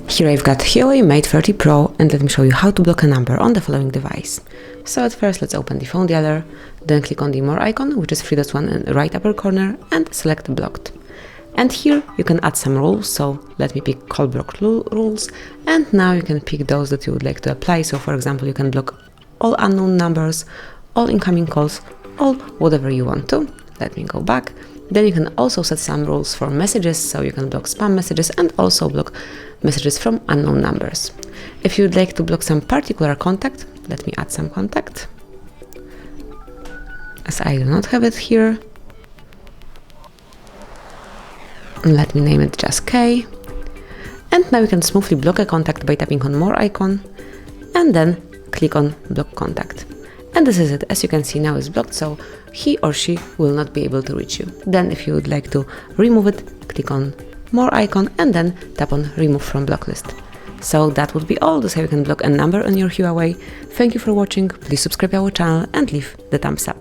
Here I've got HUAWEI Mate 30 Pro, and let me show you how to block a number on the following device. So at first let's open the phone dialer, then click on the more icon, which is 3.1 in the right upper corner, and select blocked. And here you can add some rules, so let me pick call block rules, and now you can pick those that you would like to apply. So for example, you can block all unknown numbers, all incoming calls, all whatever you want to. Let me go back. Then you can also set some rules for messages, so you can block spam messages and also block messages from unknown numbers. If you'd like to block some particular contact, let me add some contact, as I do not have it here. Let me name it just K. And now you can smoothly block a contact by tapping on more icon and then click on block contact. And this is it. As you can see, now it's blocked, so he or she will not be able to reach you. Then if you would like to remove it, click on more icon and then tap on remove from blacklist. So that would be all. This is how you can block a number on your HUAWEI. Thank you for watching. Please subscribe our channel and leave the thumbs up.